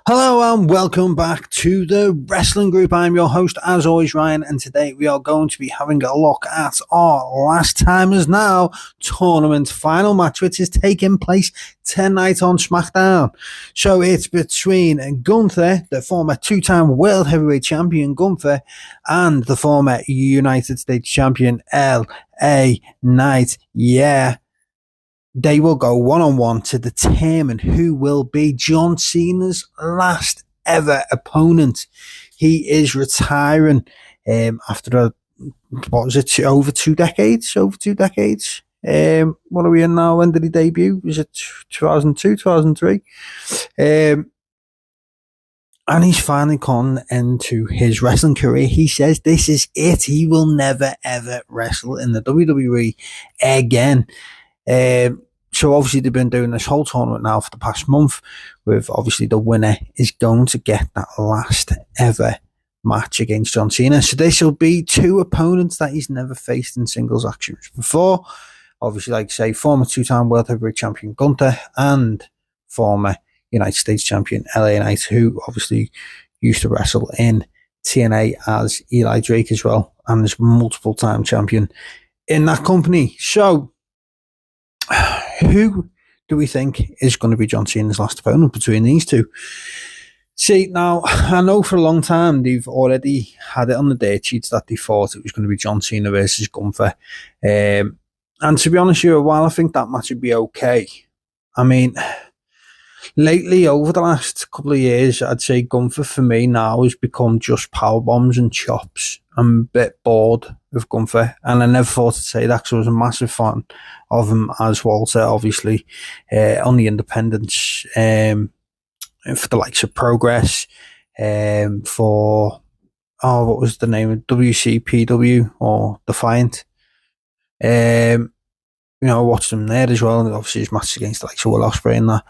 Hello and welcome back to the Wrestling Group. I'm your host, as always, Ryan, and today we are going to be having a look at our Last Timers Now tournament final match, which is taking place tonight on Smackdown. So it's between Gunther, the former two-time World Heavyweight Champion Gunther, and the former United States Champion LA Knight. Yeah. They will go one-on-one to determine who will be John Cena's last ever opponent. He is retiring after over 2 decades? What are we in now? When did he debut? Was it 2002, 2003? And he's finally come into his wrestling career. He says this is it. He will never, ever wrestle in the WWE again. So obviously they've been doing this whole tournament now for the past month, with obviously the winner is going to get that last ever match against John Cena. So this will be two opponents that he's never faced in singles actions before. Obviously, like I say, former two-time World Heavyweight Champion Gunther and former United States Champion LA Knight, who obviously used to wrestle in TNA as Eli Drake as well, and is multiple-time champion in that company. So who do we think is going to be John Cena's last opponent between these two? See, now, I know for a long time they've already had it on the date sheets that they thought it was going to be John Cena versus Gunther. And to be honest with you, while I think that match would be okay, I mean, lately, over the last couple of years, I'd say Gunther for me now has become just power bombs and chops. I'm a bit bored of Gunther, and I never thought to say that because I was a massive fan of him as Walter, obviously, on the independents, for the likes of Progress, for, what was the name of WCPW or Defiant. I watched him there as well, and obviously his matches against the likes of Will Ospreay and that.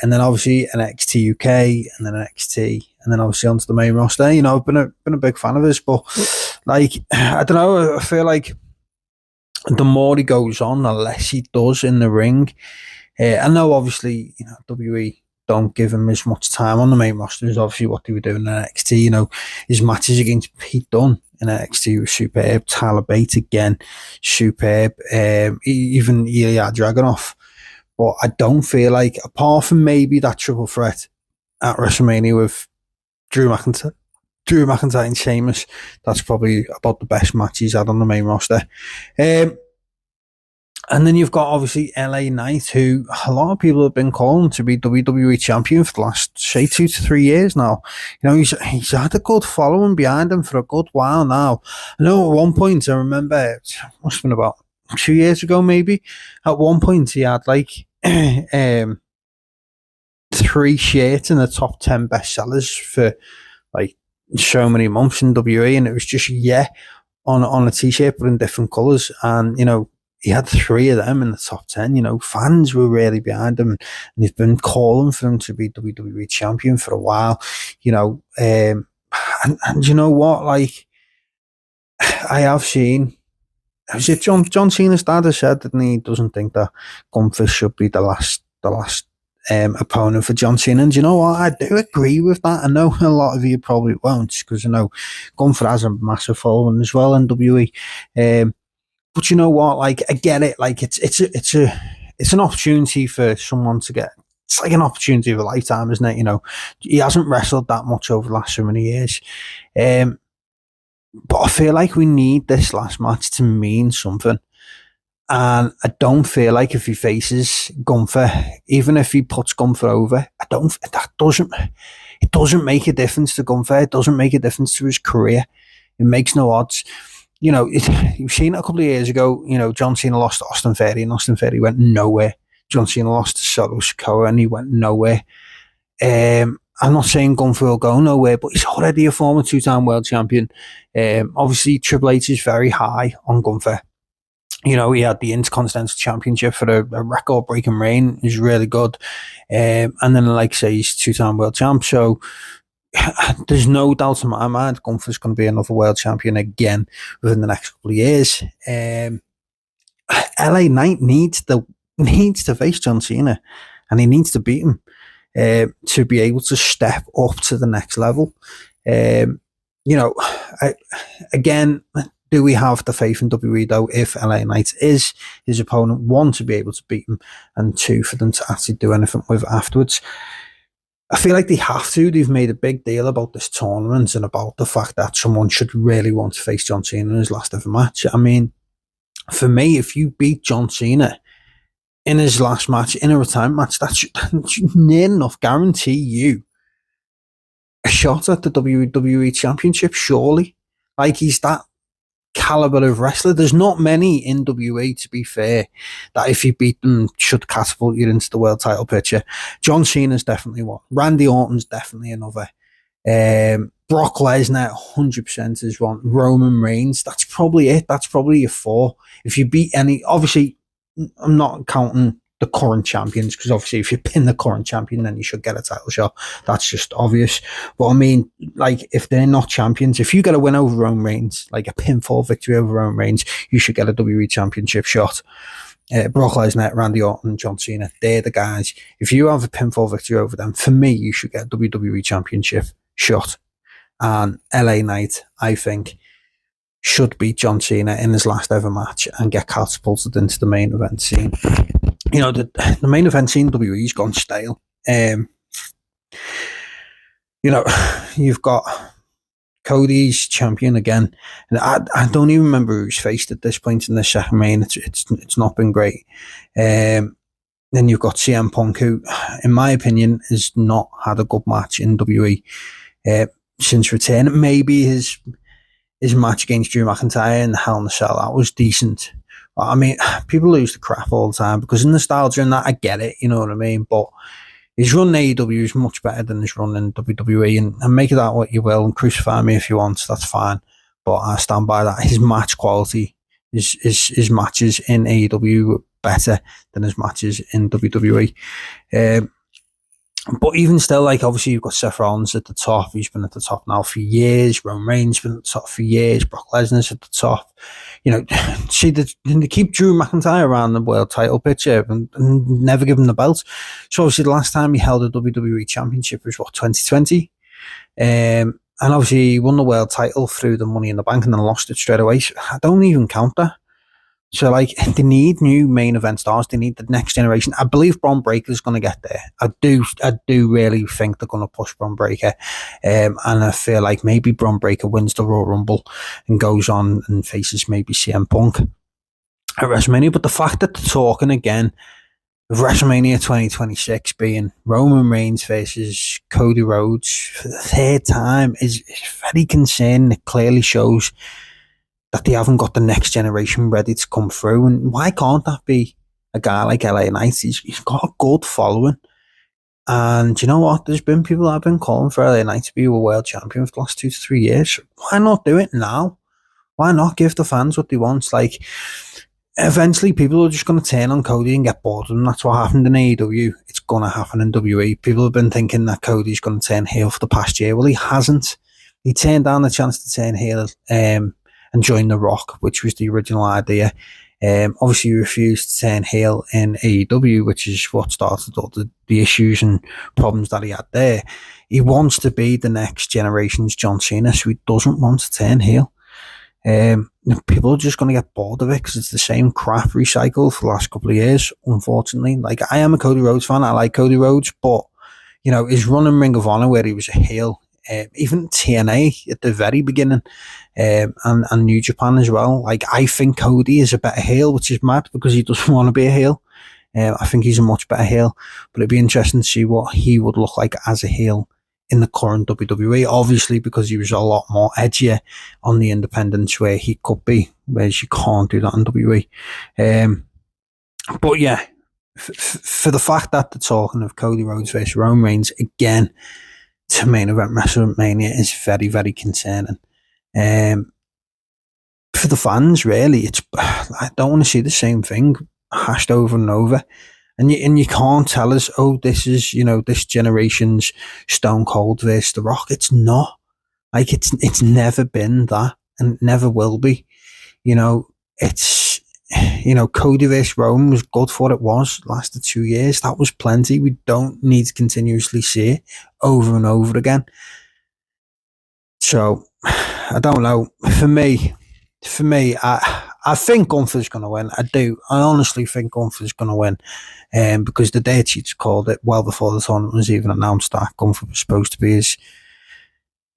And then obviously NXT UK, and then NXT, and then obviously onto the main roster. I've been a big fan of his, but I don't know, I feel like the more he goes on, the less he does in the ring. I know obviously, WWE don't give him as much time on the main roster as obviously what they were doing in NXT. His matches against Pete Dunne in NXT were superb. Tyler Bate again, superb. Even Ilya Dragunov. But I don't feel like, apart from maybe that triple threat at WrestleMania with Drew McIntyre and Sheamus, that's probably about the best match he's had on the main roster. And then you've got obviously LA Knight, who a lot of people have been calling to be WWE champion for the last, say, 2 to 3 years now. He's had a good following behind him for a good while now. I know at one point, I remember, it must have been about 2 years ago maybe, at one point he had 3 shirts in the top 10 bestsellers for so many months in WWE, and it was just on a t-shirt but in different colours, and he had 3 of them in the top 10. Fans were really behind him, and they've been calling for him to be WWE champion for a while. And you know what? I have seen, was it John Cena's dad has said that he doesn't think that Gunther should be the last opponent for John Cena. And you know what? I do agree with that. I know a lot of you probably won't, because Gunther has a massive following as well in WWE. But you know what? I get it. It's an opportunity for someone to get. It's like an opportunity of a lifetime, isn't it? He hasn't wrestled that much over the last so many years. But I feel like we need this last match to mean something. And I don't feel like if he faces Gunther, even if he puts Gunther over, it doesn't make a difference to Gunther. It doesn't make a difference to his career. It makes no odds. You've seen it a couple of years ago, John Cena lost to Austin Theory, and Austin Theory went nowhere. John Cena lost to Solo Sikoa, and he went nowhere. I'm not saying Gunther will go nowhere, but he's already a former two-time world champion. Obviously, Triple H is very high on Gunther. He had the Intercontinental Championship for a record-breaking reign. He's really good. And then, like I say, he's two-time world champ. So there's no doubt in my mind Gunther's going to be another world champion again within the next couple of years. LA Knight needs to face John Cena, and he needs to beat him. to be able to step up to the next level. Again, do we have the faith in WWE though, if LA Knight is his opponent, one, to be able to beat him, and two, for them to actually do anything with afterwards? I feel like they have to. They've made a big deal about this tournament and about the fact that someone should really want to face John Cena in his last ever match. I mean, for me, if you beat John Cena in his last match, in a retirement match, that should near enough guarantee you a shot at the WWE Championship, surely. Like, he's that caliber of wrestler. There's not many in WWE, to be fair, that if you beat them should catapult you into the world title picture. John Cena's definitely one. Randy Orton's definitely another. Brock Lesnar 100% is one. Roman Reigns, that's probably it. That's probably your four. If you beat any, obviously I'm not counting the current champions, because obviously if you pin the current champion, then you should get a title shot. That's just obvious. But I mean, like, if they're not champions, if you get a win over Roman Reigns, like a pinfall victory over Roman Reigns, you should get a WWE Championship shot. Brock Lesnar, Randy Orton, John Cena, they're the guys. If you have a pinfall victory over them, for me, you should get a WWE Championship shot. And LA Knight, I think, should beat John Cena in his last ever match and get catapulted into the main event scene. You know, the main event scene, WWE's gone stale. You know, you've got Cody's champion again. And I don't even remember who's faced at this point in the second main. It's not been great. Then you've got CM Punk, who, in my opinion, has not had a good match in WWE since return. Maybe his match against Drew McIntyre in the Hell in a Cell, that was decent. I mean, people lose the crap all the time because of nostalgia and that. I get it, you know what I mean? But his run in AEW is much better than his run in WWE, and make of that what you will, and crucify me if you want, that's fine. But I stand by that. His match quality, his matches in AEW were better than his matches in WWE. But even still, like, obviously you've got Seth Rollins at the top. He's been at the top now for years. Roman Reigns been at the top for years. Brock Lesnar's at the top. You know, see, they keep Drew McIntyre around the world title picture and never give him the belt. So obviously the last time he held a WWE Championship was, 2020? And obviously he won the world title through the Money in the Bank and then lost it straight away. So I don't even count that. So, like, they need new main event stars. They need the next generation. I believe Bron Breakker's going to get there. I do really think they're going to push Bron Breakker. And I feel like maybe Bron Breakker wins the Royal Rumble and goes on and faces maybe CM Punk at WrestleMania. But the fact that they're talking again of WrestleMania 2026 being Roman Reigns versus Cody Rhodes for the third time is very concerning. It clearly shows that they haven't got the next generation ready to come through. And why can't that be a guy like LA Knight? He's got a good following. And you know what? There's been people that have been calling for LA Knight to be a world champion for the last 2 to 3 years. Why not do it now? Why not give the fans what they want? Like, eventually people are just going to turn on Cody and get bored of him. That's what happened in AEW. It's going to happen in WWE. People have been thinking that Cody's going to turn heel for the past year. Well, he hasn't. He turned down the chance to turn heel and join The Rock, which was the original idea. Obviously, he refused to turn heel in AEW, which is what started all the issues and problems that he had there. He wants to be the next generation's John Cena, so he doesn't want to turn heel. People are just going to get bored of it because it's the same crap recycled for the last couple of years, unfortunately. Like, I am a Cody Rhodes fan. I like Cody Rhodes, but, you know, his run in Ring of Honor where he was a heel, even TNA at the very beginning, and New Japan as well. Like, I think Cody is a better heel, which is mad because he doesn't want to be a heel. I think he's a much better heel, but it'd be interesting to see what he would look like as a heel in the current WWE, obviously, because he was a lot more edgier on the independents where he could be, whereas you can't do that in WWE. But yeah, for the fact that they're talking of Cody Rhodes versus Roman Reigns again to main event WrestleMania is very, very concerning. For the fans, really, I don't want to see the same thing hashed over and over. And you can't tell us, oh, this is, you know, this generation's Stone Cold versus The Rock. It's not. Like, it's never been that, and it never will be. You know, it's Cody vs. Roman was good for what it was. Lasted 2 years. That was plenty. We don't need to continuously see it over and over again. So, I don't know. For me, I think Gunther's going to win. I do. I honestly think Gunther's going to win. Because the Dirt Sheets called it well before the tournament was even announced that Gunther was supposed to be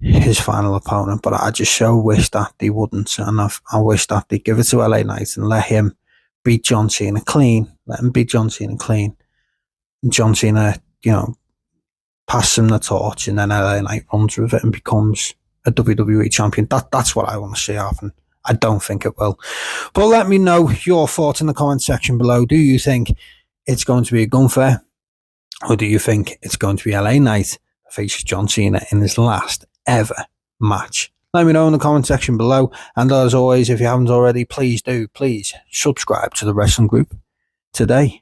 his final opponent. But I just so wish that they wouldn't. And I wish that they'd give it to LA Knight and let him beat John Cena clean. Let him beat John Cena clean. And John Cena, pass him the torch, and then LA Knight runs with it and becomes a WWE champion. That's what I want to see happen. I don't think it will. But let me know your thoughts in the comment section below. Do you think it's going to be a Gunther, or do you think it's going to be LA Knight faces John Cena in his last ever match? Let me know in the comment section below. And as always, if you haven't already, please subscribe to the wrestling group today.